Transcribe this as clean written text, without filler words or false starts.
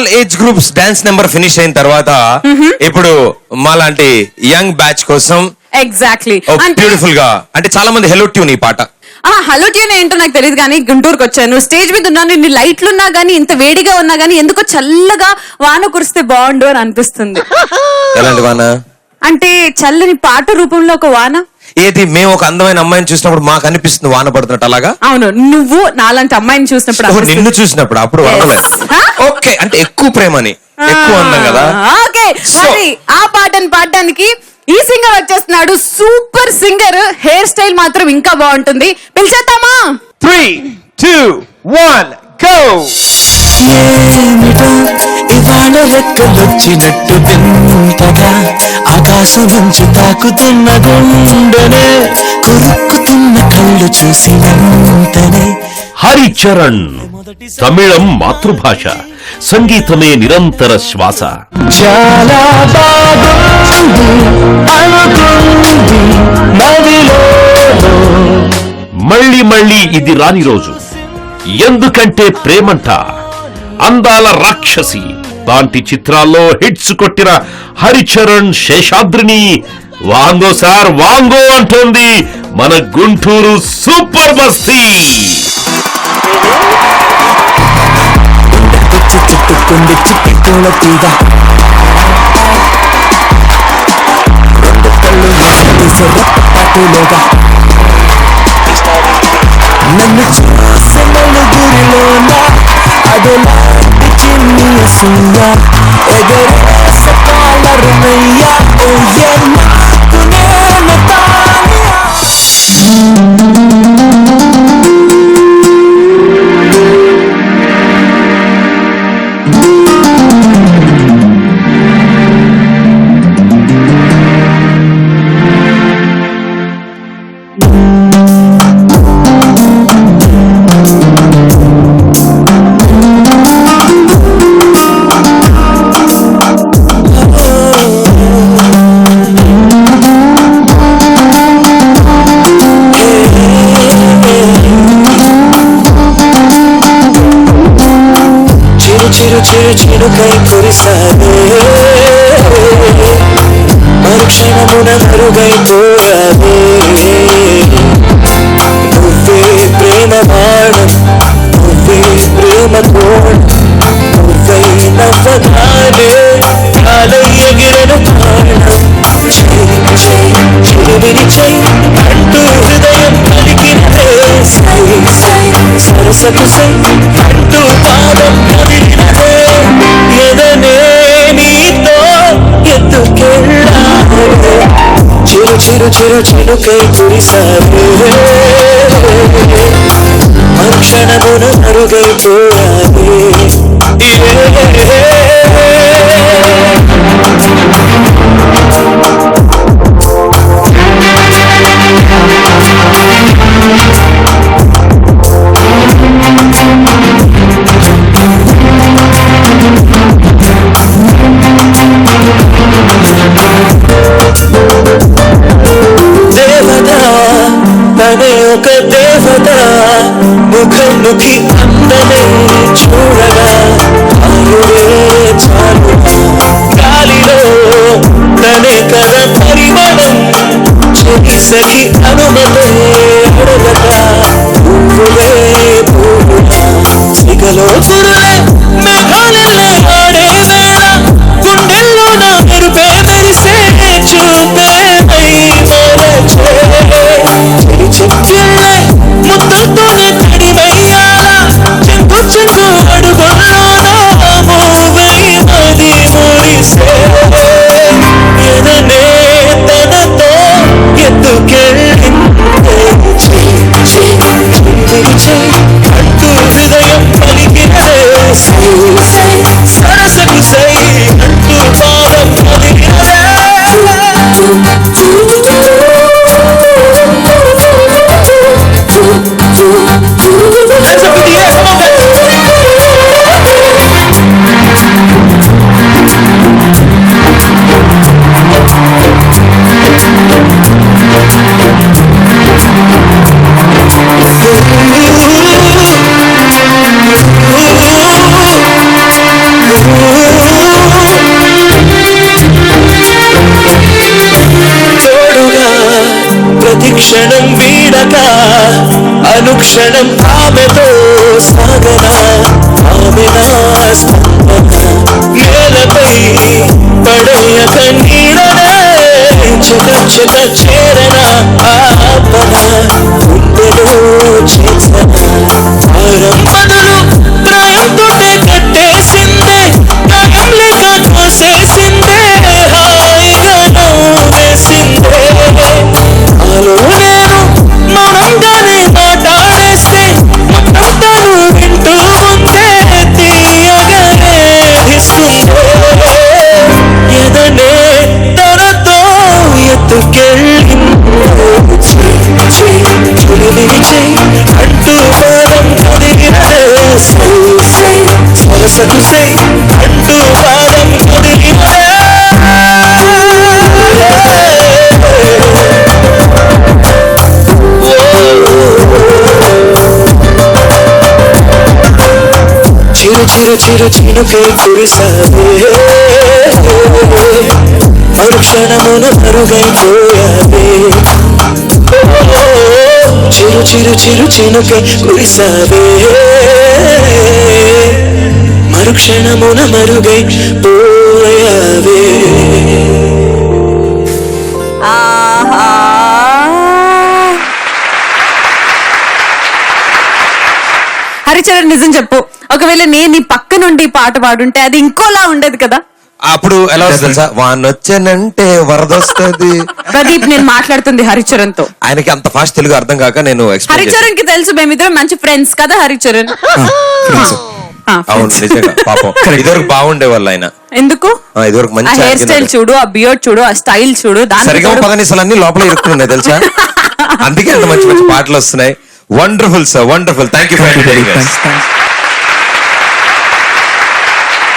All age groups dance number finish అయిన తర్వాత ఇప్పుడు మాలాంటి యంగ్ బ్యాచ్ కోసం ఎగ్జాక్ట్లీ బ్యూటిఫుల్ గా అంటే చాలా మంది హెలో ట్యూన్ ఈ పాట. హలో ట్యూన్ ఏంటో నాకు తెలియదు కానీ గుంటూరుకి వచ్చాను, స్టేజ్ మీద ఉన్నాను, ఇన్ని లైట్లు ఉన్నా గానీ ఇంత వేడిగా ఉన్నా గానీ ఎందుకో చల్లగా వాన కురిస్తే బాగుండు అని అనిపిస్తుంది. ఎలాంటి వాన అంటే చల్లని పాట రూపంలో ఒక వాన. ఏది మేము ఒక అందమైన అమ్మాయిని చూసినప్పుడు మాకు అనిపిస్తుంది వాన పడుతున్నట్టు అలాగా? అవును, నువ్వు నాలాంటి అమ్మాయిని చూసినప్పుడు నిన్ను చూసినప్పుడు అప్పుడు ఓకే అంటే ఎక్కువ ప్రేమని ఎక్కువ అందం కదా. ఓకే మరి ఆ పాటను పాడడానికి ఈ సింగర్ వచ్చేస్తున్నాడు, సూపర్ సింగర్, హెయిర్ స్టైల్ మాత్రం ఇంకా బాగుంటుంది. పిలిచేద్దామా? 3, 2, 1 go. ఇవాళ రెక్కలొచ్చినట్టు వింతగా ఆకాశం నుంచి తాకుతున్న గుండెనే కొరుక్కుతున్న కళ్ళు చూసినంతనే. హరిచరణ్ తమిళం మాతృభాష, సంగీతమే నిరంతర శ్వాస. చాలా బాగుంది అనుకుంది నదిలో. మళ్ళీ మళ్ళీ ఇది రాని రోజు, ఎందుకంటే ప్రేమంట, అందాల రాక్షసి లాంటి చిత్రాల్లో హిట్స్ కొట్టిన హరిచరణ్ శేషాద్రిని వాంగో సార్ వాంగో అంటోంది మన గుంటూరు సూపర్ మస్తీ. చుట్టుకుంది చిట్టుకోల తీగ, రెండు కళ్ళు వేసి పాటులోగా నన్ను చూసి నలుగురిలోన అదలాంటి చిన్ని సూయ ఎగరేస కాలరునయ్యా. ఓయే నాకు నేను తానియా. చిరుకై కురిసానే మరుక్షణమున మరుగైపోయానే. నువ్వే ప్రేమ బాణం, నువ్వే ప్రేమ కోణం, నువ్వై నవ్వగానే కాలై ఎగిరెను ప్రాణం. చిరువిరి చై అంటూ హృదయం పలికినదే సై సై సరసపు సై అంటూ పాదం కదిలినదే. ఎదనే నీతో ఎత్తుకెళ్ళాలి చిరు చిరు చిరు చిరుకై కురిసావే మరుక్షణమున మరుగైపోయాలి. తనే ఒక దేవత ముఖముఖి అందమే చూడగా ఆయుడే చాలుగా. గాలిలో తనే కథ పరిమళం చెరిసకి అనుమతే అడగగా. పువ్వులే పువ్వులా సిగలో చురులే మేఘాలెల్లే ఆడే వేళ గుండెల్లో నా మెరుపే మెరిసే చూపే చెప్తులే ముద్దుతోనే తడిమయ్యాలా చెంగు చెంగు అడుగుల్లోనా మూవై మది మురిసే. ఎదనే తనతో ఎత్తుకెళ్ళిందే క్షణం వీడక అనుక్షణం ఆమెతో సాగనా ఆమె నా స్పందన నేలపై పడేయక నీడనే చెక చెక చేరన ఆపన గుండెలో చేసన భారం బదులు ప్రాయంతోటే కట్టేసిందే గాయం లేక కోసేసిందే హాయిగా నవ్వేసిందే నాలో నేను మౌనంగానే మాట్లాడేస్తే మాట్లాడతాను వింటూ ఉంటే తీయగానే ఇస్తుందే ఎదనే తనతో ఎత్తుకెళ్ళి అంటూ పాదం కుదిరినదే సరసకు సై అంటూ పాదం కుదిరినదే చిరు చిరు చిరు చినుకై కురిసావే మరుక్షణమున మరుగైపోయావే చిరు చిరు చిరు చినుకై కురిసావే మరుక్షణమున మరుగైపోయావే ఆహా. హరిచరణ్ నిజం చెప్పు, ఒకవేళ నేను నీ పక్క నుండి పాట పాడుంటే అది ఇంకోలా ఉండేది కదా. అప్పుడు ఎలా వస్తుంది తెలుసా? వానొచ్చానంటే వరదొస్తుంది. ప్రదీప్, నేను మాట్లాడుతుంది హరిచరణ్ తో. ఆయనకి అంత ఫాస్ట్ తెలుగు అర్థం కాక నేను explain చేశాను. హరిచరణ్ కి తెలుసు మేమిద్దరం మంచి ఫ్రెండ్స్ కదా హరిచరణ్. అవును నిజంగా పాపం ఇదివరకు బాగుండే వాళ్ళు ఆయన. ఎందుకు? ఇదివరకు ఆ మంచి హెయిర్ స్టైల్ చూడు, ఆ బియర్డ్ చూడు, ఆ స్టైల్ చూడు, సరిగా పదనిసలన్నీ లోపల ఇరుక్కున్నాయి తెలుసా. అందుకే అంత మంచి మంచి పాటలు వస్తున్నాయి. Wonderful sir, wonderful. Thank you for